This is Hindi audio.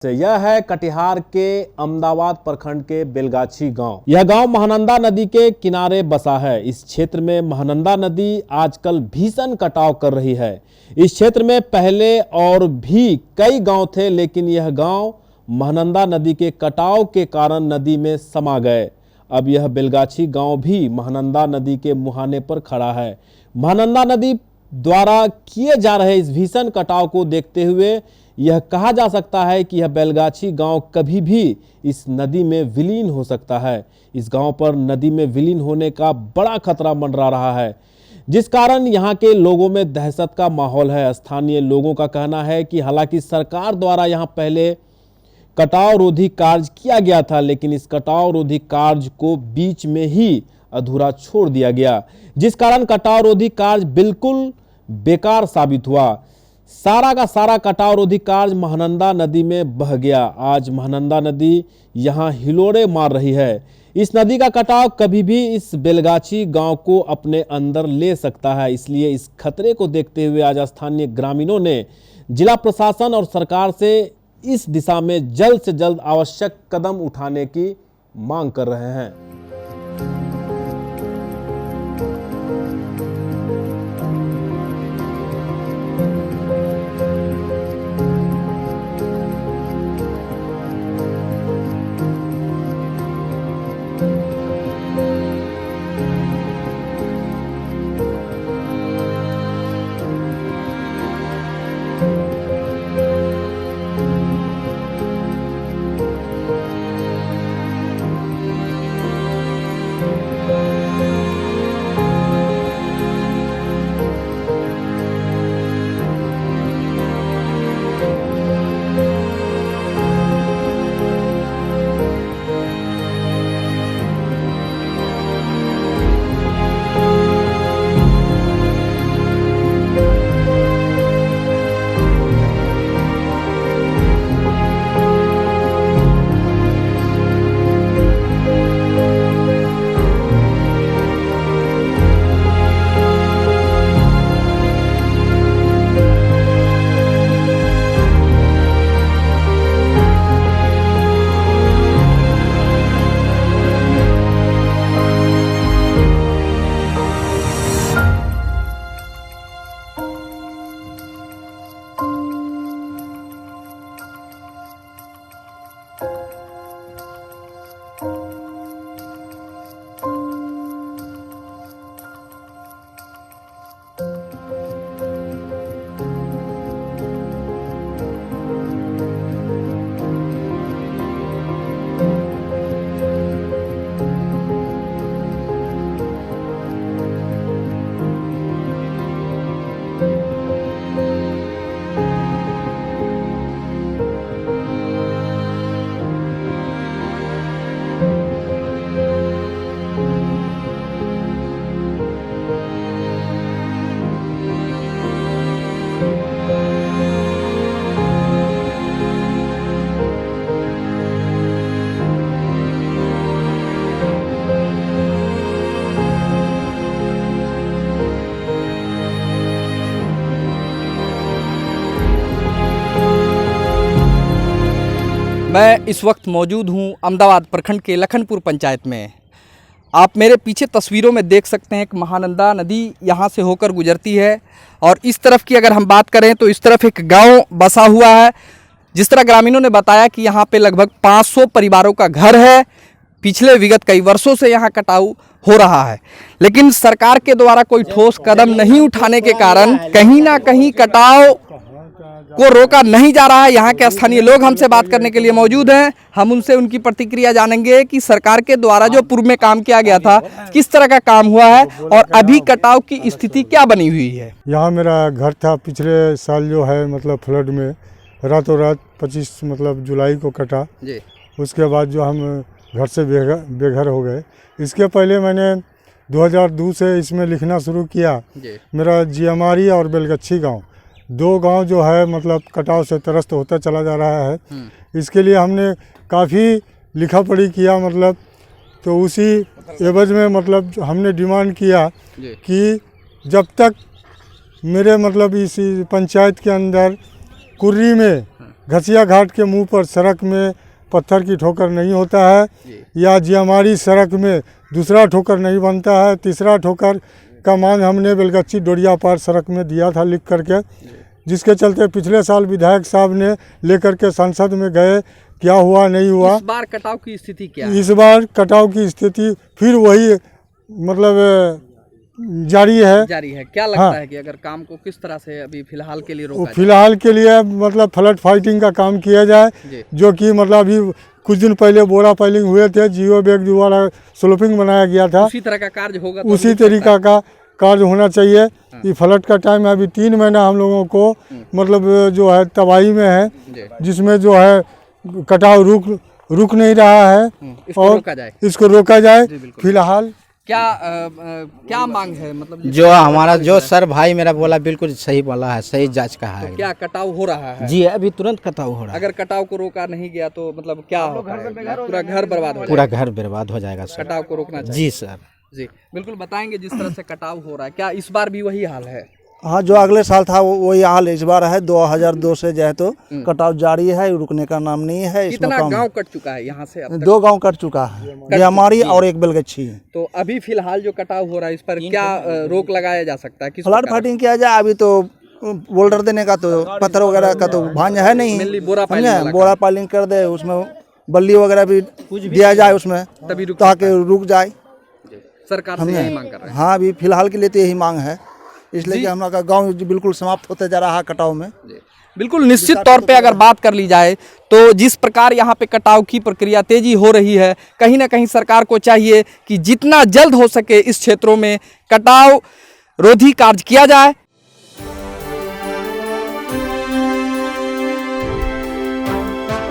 यह है कटिहार के अमदावाद प्रखंड के बेलगाछी गांव। यह गांव महानंदा नदी के किनारे बसा है। इस क्षेत्र में महानंदा नदी आजकल भीषण कटाव कर रही है। इस क्षेत्र में पहले और भी कई गांव थे, लेकिन यह गांव महानंदा नदी के कटाव के कारण नदी में समा गए। अब यह बेलगाछी गांव भी महानंदा नदी के मुहाने पर खड़ा है। महानंदा नदी द्वारा किए जा रहे इस भीषण कटाव को देखते हुए यह कहा जा सकता है कि यह बेलगाछी गांव कभी भी इस नदी में विलीन हो सकता है। इस गांव पर नदी में विलीन होने का बड़ा खतरा मंडरा रहा है, जिस कारण यहां के लोगों में दहशत का माहौल है। स्थानीय लोगों का कहना है कि हालांकि सरकार द्वारा यहां पहले कटाव रोधी कार्य किया गया था, लेकिन इस कटाव रोधी कार्य को बीच में ही अधूरा छोड़ दिया गया, जिस कारण कटाव रोधी कार्य बिल्कुल बेकार साबित हुआ। सारा का सारा कटाव रोधी कार्य महानंदा नदी में बह गया। आज महानंदा नदी यहां हिलोड़े मार रही है। इस नदी का कटाव कभी भी इस बेलगाछी गांव को अपने अंदर ले सकता है। इसलिए इस खतरे को देखते हुए आज स्थानीय ग्रामीणों ने जिला प्रशासन और सरकार से इस दिशा में जल्द से जल्द आवश्यक कदम उठाने की मांग कर रहे हैं। मैं इस वक्त मौजूद हूं अमदावाद प्रखंड के लखनपुर पंचायत में। आप मेरे पीछे तस्वीरों में देख सकते हैं कि महानंदा नदी यहां से होकर गुजरती है और इस तरफ की अगर हम बात करें तो इस तरफ एक गांव बसा हुआ है। जिस तरह ग्रामीणों ने बताया कि यहां पे लगभग 500 परिवारों का घर है। पिछले विगत कई वर्षों से यहां कटाव हो रहा है, लेकिन सरकार के द्वारा कोई ठोस कदम नहीं उठाने के कारण कहीं ना कहीं कटाव को रोका नहीं जा रहा है। यहाँ के स्थानीय लोग हमसे बात करने के लिए मौजूद हैं। हम उनसे उनकी प्रतिक्रिया जानेंगे कि सरकार के द्वारा जो पूर्व में काम किया गया था किस तरह का काम हुआ है और अभी कटाव की स्थिति क्या बनी हुई है। यहाँ मेरा घर था, पिछले साल जो है मतलब फ्लड में रातों रात 25 मतलब जुलाई को कटा जी। उसके बाद जो हम घर से बेघर हो गए। इसके पहले मैंने 2002 से इसमें लिखना शुरू किया। मेरा जियामारी और बेलगाछी गाँव, दो गांव जो है मतलब कटाव से त्रस्त होता चला जा रहा है। इसके लिए हमने काफ़ी लिखा पढ़ी किया, मतलब तो उसी एवज में मतलब हमने डिमांड किया कि जब तक मेरे मतलब इस पंचायत के अंदर कुर्री में घसिया घाट के मुंह पर सड़क में पत्थर की ठोकर नहीं होता है, या जियामारी सड़क में दूसरा ठोकर नहीं बनता है। तीसरा ठोकर का मांग हमने बेलगच्छी डोरिया पार सड़क में दिया था लिख करके, जिसके चलते पिछले साल विधायक साहब ने लेकर के संसद में गए, क्या हुआ नहीं हुआ। इस बार कटाव की स्थिति क्या है? इस बार कटाव की स्थिति फिर वही मतलब जारी है। क्या लगता है कि अगर काम को किस तरह से अभी फिलहाल के लिए रोका जाए? फिलहाल के लिए मतलब फ्लड फाइटिंग का काम किया जाए, जो कि मतलब अभी कुछ दिन पहले बोरा पाइलिंग हुए थे, जियो बैग द्वारा स्लोपिंग बनाया गया था, उसी तरह का कार्य होगा तो उसी तरीका का कार्य होना चाहिए। ये फ्लड का टाइम है, अभी 3 महीना हम लोगों को मतलब जो है तबाही में है, जिसमें जो है कटाव रुक नहीं रहा है, और इसको रोका जाए। फिलहाल क्या मांग है? मतलब जो हमारा जो सर भाई मेरा बोला बिल्कुल सही बोला है, सही जांच का है। तो क्या कटाव हो रहा है? जी अभी तुरंत कटाव हो रहा है। अगर कटाव को रोका नहीं गया तो मतलब क्या होगा? पूरा घर बर्बाद हो जाएगा। पूरा घर बर्बाद हो जाएगा सर। कटाव को रोकना चाहिए। जी सर। जी बिल्कुल बताएंगे, जिस तरह से कटाव हो रहा है क्या इस बार भी वही हाल है? हाँ, जो अगले साल था वही हाल इस बार है। 2002 से जो है तो कटाव जारी है, रुकने का नाम नहीं है। कितना गांव कट चुका है यहाँ से अब तक? 2 गांव कट चुका है, जियामारी और एक बेलगच्छी। तो अभी फिलहाल जो कटाव हो रहा है इस पर क्या रोक लगाया जा सकता है? फ्लड फाइटिंग किया जाए। अभी तो बोल्डर देने का तो पत्थर वगैरह का तो भांज है नहीं, बोरा पाइलिंग कर दे, उसमें बल्ली वगैरह भी दिया जाए उसमें, ताकि रुक जाए। सरकार से यही मांग कर रहे हैं। हाँ, अभी फिलहाल के लिए तो यही मांग है, इसलिए कि हमारा गांव बिल्कुल समाप्त होते जा रहा है कटाव में। बिल्कुल निश्चित तौर पे अगर बात कर ली जाए तो जिस प्रकार यहाँ पे कटाव की प्रक्रिया तेजी हो रही है, कहीं ना कहीं सरकार को चाहिए कि जितना जल्द हो सके इस क्षेत्रों में कटाव रोधी कार्य किया जाए,